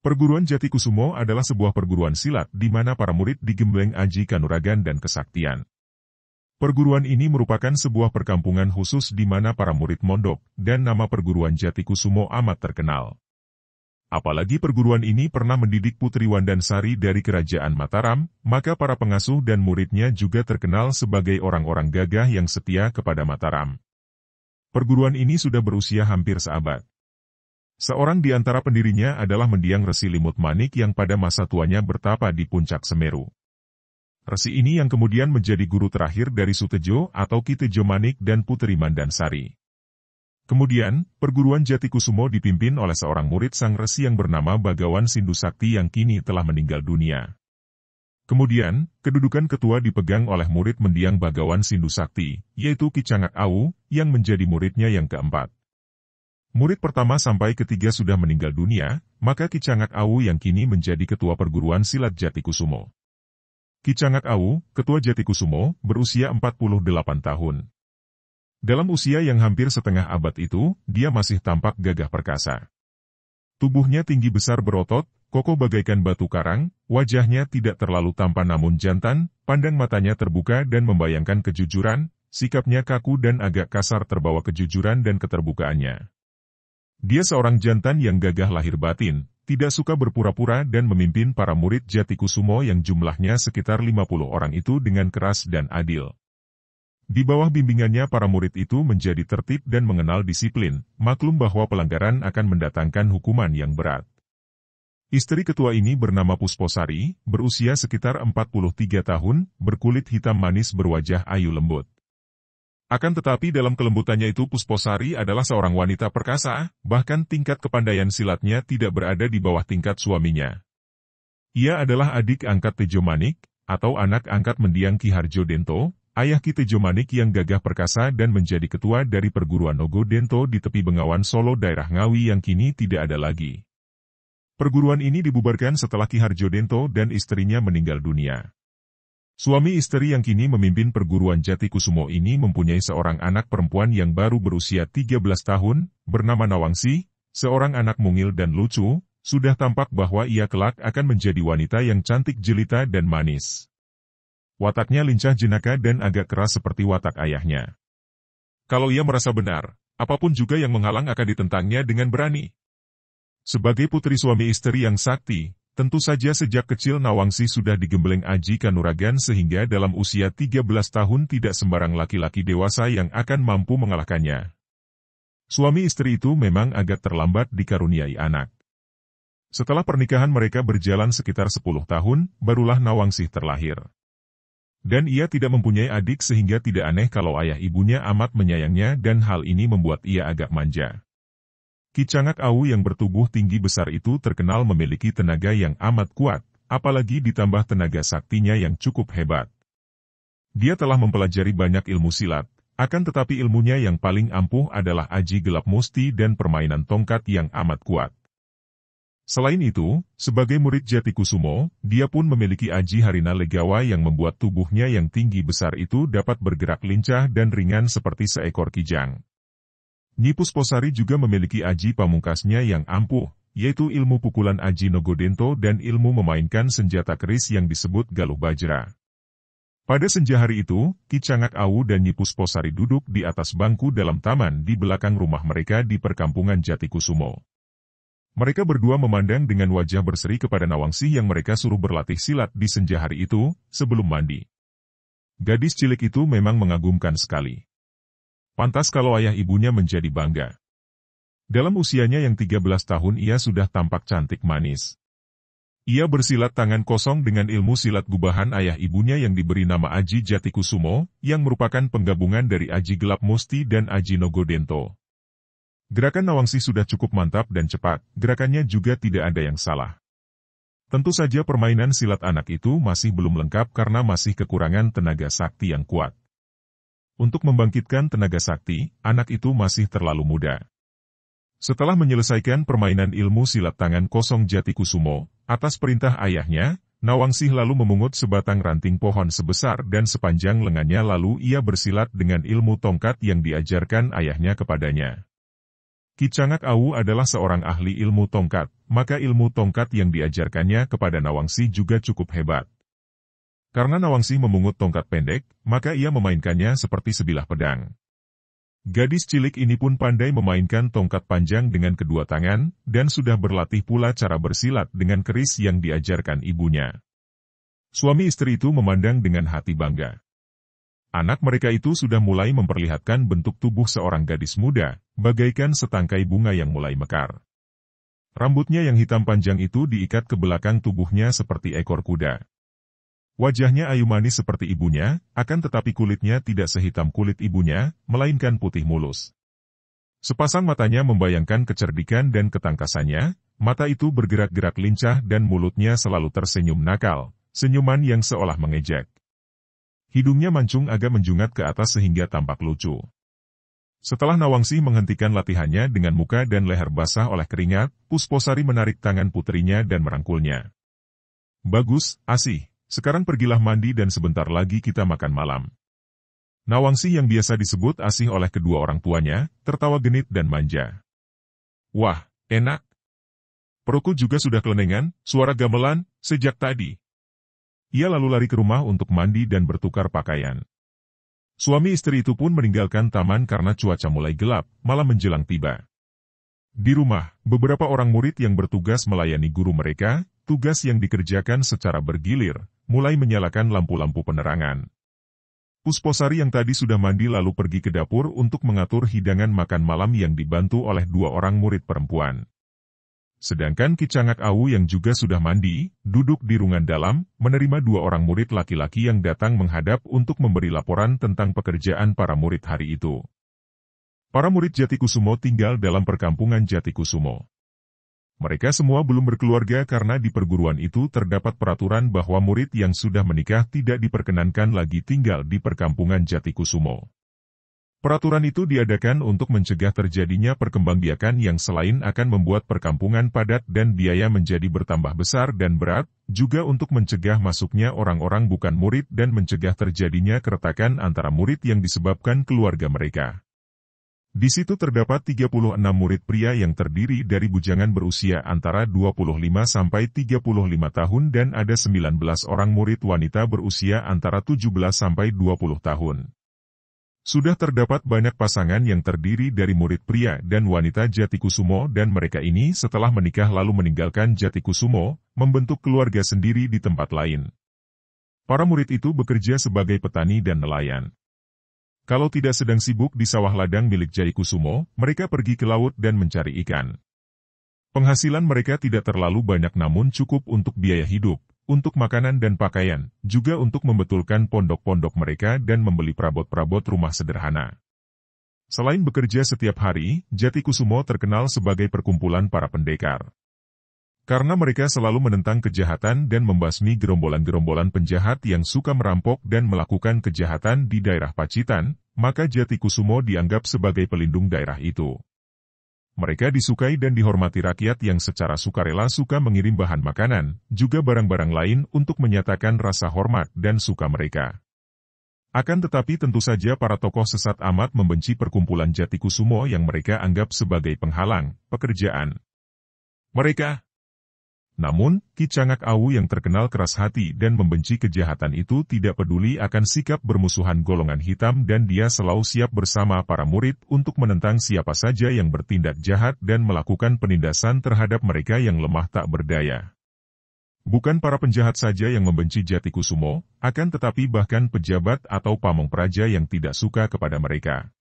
Perguruan Jatikusumo adalah sebuah perguruan silat di mana para murid digembleng aji kanuragan dan kesaktian. Perguruan ini merupakan sebuah perkampungan khusus di mana para murid mondok, dan nama perguruan Jatikusumo amat terkenal. Apalagi perguruan ini pernah mendidik Putri Wandansari dari Kerajaan Mataram, maka para pengasuh dan muridnya juga terkenal sebagai orang-orang gagah yang setia kepada Mataram. Perguruan ini sudah berusia hampir seabad. Seorang di antara pendirinya adalah mendiang Resi Limut Manik yang pada masa tuanya bertapa di puncak Semeru. Resi ini yang kemudian menjadi guru terakhir dari Sutejo atau Ki Tejo Manik dan Putri Mandansari. Kemudian, perguruan Jatikusumo dipimpin oleh seorang murid sang resi yang bernama Bagawan Sindu Sakti yang kini telah meninggal dunia. Kemudian, kedudukan ketua dipegang oleh murid mendiang Bagawan Sindu Sakti, yaitu Ki Cangak Awu, yang menjadi muridnya yang keempat. Murid pertama sampai ketiga sudah meninggal dunia, maka Ki Cangak Awu yang kini menjadi ketua perguruan silat Jatikusumo. Ki Cangak Awu, ketua Jatikusumo, berusia 48 tahun. Dalam usia yang hampir setengah abad itu, dia masih tampak gagah perkasa. Tubuhnya tinggi besar berotot, kokoh bagaikan batu karang, wajahnya tidak terlalu tampan namun jantan, pandang matanya terbuka dan membayangkan kejujuran, sikapnya kaku dan agak kasar terbawa kejujuran dan keterbukaannya. Dia seorang jantan yang gagah lahir batin, tidak suka berpura-pura dan memimpin para murid Jatikusumo yang jumlahnya sekitar 50 orang itu dengan keras dan adil. Di bawah bimbingannya para murid itu menjadi tertib dan mengenal disiplin, maklum bahwa pelanggaran akan mendatangkan hukuman yang berat. Istri ketua ini bernama Pusposari, berusia sekitar 43 tahun, berkulit hitam manis berwajah ayu lembut. Akan tetapi dalam kelembutannya itu Pusposari adalah seorang wanita perkasa, bahkan tingkat kepandaian silatnya tidak berada di bawah tingkat suaminya. Ia adalah adik angkat Tejo Manik, atau anak angkat mendiang Ki Harjo Dento, ayah Ki Tejo Manik yang gagah perkasa dan menjadi ketua dari perguruan Nogo Dento di tepi Bengawan Solo daerah Ngawi yang kini tidak ada lagi. Perguruan ini dibubarkan setelah Ki Harjo Dento dan istrinya meninggal dunia. Suami istri yang kini memimpin perguruan Jatikusumo ini mempunyai seorang anak perempuan yang baru berusia 13 tahun, bernama Nawangsi, seorang anak mungil dan lucu, sudah tampak bahwa ia kelak akan menjadi wanita yang cantik jelita dan manis. Wataknya lincah jenaka dan agak keras seperti watak ayahnya. Kalau ia merasa benar, apapun juga yang menghalang akan ditentangnya dengan berani. Sebagai putri suami istri yang sakti, tentu saja sejak kecil Nawangsi sudah digembleng aji kanuragan sehingga dalam usia 13 tahun tidak sembarang laki-laki dewasa yang akan mampu mengalahkannya. Suami istri itu memang agak terlambat dikaruniai anak. Setelah pernikahan mereka berjalan sekitar 10 tahun, barulah Nawangsi terlahir. Dan ia tidak mempunyai adik sehingga tidak aneh kalau ayah ibunya amat menyayangnya dan hal ini membuat ia agak manja. Ki Cangak Awu yang bertubuh tinggi besar itu terkenal memiliki tenaga yang amat kuat, apalagi ditambah tenaga saktinya yang cukup hebat. Dia telah mempelajari banyak ilmu silat, akan tetapi ilmunya yang paling ampuh adalah aji gelap musti dan permainan tongkat yang amat kuat. Selain itu, sebagai murid Jatikusumo, dia pun memiliki aji Harina Legawa yang membuat tubuhnya yang tinggi besar itu dapat bergerak lincah dan ringan seperti seekor kijang. Nyi Pusposari juga memiliki aji pamungkasnya yang ampuh, yaitu ilmu pukulan aji Nogodento dan ilmu memainkan senjata keris yang disebut Galuh Bajra. Pada senja hari itu, Ki Cangak Awu dan Nyi Pusposari duduk di atas bangku dalam taman di belakang rumah mereka di perkampungan Jatikusumo. Mereka berdua memandang dengan wajah berseri kepada Nawangsi yang mereka suruh berlatih silat di senja hari itu, sebelum mandi. Gadis cilik itu memang mengagumkan sekali. Pantas kalau ayah ibunya menjadi bangga. Dalam usianya yang 13 tahun ia sudah tampak cantik manis. Ia bersilat tangan kosong dengan ilmu silat gubahan ayah ibunya yang diberi nama Aji Jatikusumo, yang merupakan penggabungan dari Aji Gelap Musti dan Aji Nogodento. Gerakan Nawangsi sudah cukup mantap dan cepat, gerakannya juga tidak ada yang salah. Tentu saja permainan silat anak itu masih belum lengkap karena masih kekurangan tenaga sakti yang kuat. Untuk membangkitkan tenaga sakti, anak itu masih terlalu muda. Setelah menyelesaikan permainan ilmu silat tangan kosong Jatikusumo, atas perintah ayahnya, Nawangsi lalu memungut sebatang ranting pohon sebesar dan sepanjang lengannya lalu ia bersilat dengan ilmu tongkat yang diajarkan ayahnya kepadanya. Ki Cangak Awu adalah seorang ahli ilmu tongkat, maka ilmu tongkat yang diajarkannya kepada Nawangsi juga cukup hebat. Karena Nawangsi memungut tongkat pendek, maka ia memainkannya seperti sebilah pedang. Gadis cilik ini pun pandai memainkan tongkat panjang dengan kedua tangan, dan sudah berlatih pula cara bersilat dengan keris yang diajarkan ibunya. Suami istri itu memandang dengan hati bangga. Anak mereka itu sudah mulai memperlihatkan bentuk tubuh seorang gadis muda, bagaikan setangkai bunga yang mulai mekar. Rambutnya yang hitam panjang itu diikat ke belakang tubuhnya seperti ekor kuda. Wajahnya ayu manis seperti ibunya, akan tetapi kulitnya tidak sehitam kulit ibunya, melainkan putih mulus. Sepasang matanya membayangkan kecerdikan dan ketangkasannya, mata itu bergerak-gerak lincah dan mulutnya selalu tersenyum nakal, senyuman yang seolah mengejek. Hidungnya mancung agak menjungat ke atas sehingga tampak lucu. Setelah Nawangsi menghentikan latihannya dengan muka dan leher basah oleh keringat, Pusposari menarik tangan putrinya dan merangkulnya. "Bagus, Asih, sekarang pergilah mandi dan sebentar lagi kita makan malam." Nawangsi yang biasa disebut Asih oleh kedua orang tuanya, tertawa genit dan manja. "Wah, enak. Perutku juga sudah kelenengan, suara gamelan, sejak tadi." Ia lalu lari ke rumah untuk mandi dan bertukar pakaian. Suami istri itu pun meninggalkan taman karena cuaca mulai gelap, malam menjelang tiba. Di rumah, beberapa orang murid yang bertugas melayani guru mereka, tugas yang dikerjakan secara bergilir, mulai menyalakan lampu-lampu penerangan. Pusposari yang tadi sudah mandi lalu pergi ke dapur untuk mengatur hidangan makan malam yang dibantu oleh dua orang murid perempuan. Sedangkan Ki Cangak Awu yang juga sudah mandi, duduk di ruangan dalam, menerima dua orang murid laki-laki yang datang menghadap untuk memberi laporan tentang pekerjaan para murid hari itu. Para murid Jatikusumo tinggal dalam perkampungan Jatikusumo. Mereka semua belum berkeluarga karena di perguruan itu terdapat peraturan bahwa murid yang sudah menikah tidak diperkenankan lagi tinggal di perkampungan Jatikusumo. Peraturan itu diadakan untuk mencegah terjadinya perkembangbiakan yang selain akan membuat perkampungan padat dan biaya menjadi bertambah besar dan berat, juga untuk mencegah masuknya orang-orang bukan murid dan mencegah terjadinya keretakan antara murid yang disebabkan keluarga mereka. Di situ terdapat 36 murid pria yang terdiri dari bujangan berusia antara 25 sampai 35 tahun dan ada 19 orang murid wanita berusia antara 17 sampai 20 tahun. Sudah terdapat banyak pasangan yang terdiri dari murid pria dan wanita Jatikusumo dan mereka ini setelah menikah lalu meninggalkan Jatikusumo, membentuk keluarga sendiri di tempat lain. Para murid itu bekerja sebagai petani dan nelayan. Kalau tidak sedang sibuk di sawah ladang milik Jatikusumo, mereka pergi ke laut dan mencari ikan. Penghasilan mereka tidak terlalu banyak namun cukup untuk biaya hidup, untuk makanan dan pakaian, juga untuk membetulkan pondok-pondok mereka dan membeli perabot-perabot rumah sederhana. Selain bekerja setiap hari, Jatikusumo terkenal sebagai perkumpulan para pendekar. Karena mereka selalu menentang kejahatan dan membasmi gerombolan-gerombolan penjahat yang suka merampok dan melakukan kejahatan di daerah Pacitan, maka Jatikusumo dianggap sebagai pelindung daerah itu. Mereka disukai dan dihormati rakyat yang secara sukarela suka mengirim bahan makanan, juga barang-barang lain untuk menyatakan rasa hormat dan suka mereka. Akan tetapi tentu saja para tokoh sesat amat membenci perkumpulan Jatikusumo yang mereka anggap sebagai penghalang pekerjaan mereka. Namun, Ki Cangak Awu yang terkenal keras hati dan membenci kejahatan itu tidak peduli akan sikap bermusuhan golongan hitam dan dia selalu siap bersama para murid untuk menentang siapa saja yang bertindak jahat dan melakukan penindasan terhadap mereka yang lemah tak berdaya. Bukan para penjahat saja yang membenci Jatikusumo, akan tetapi bahkan pejabat atau pamong praja yang tidak suka kepada mereka.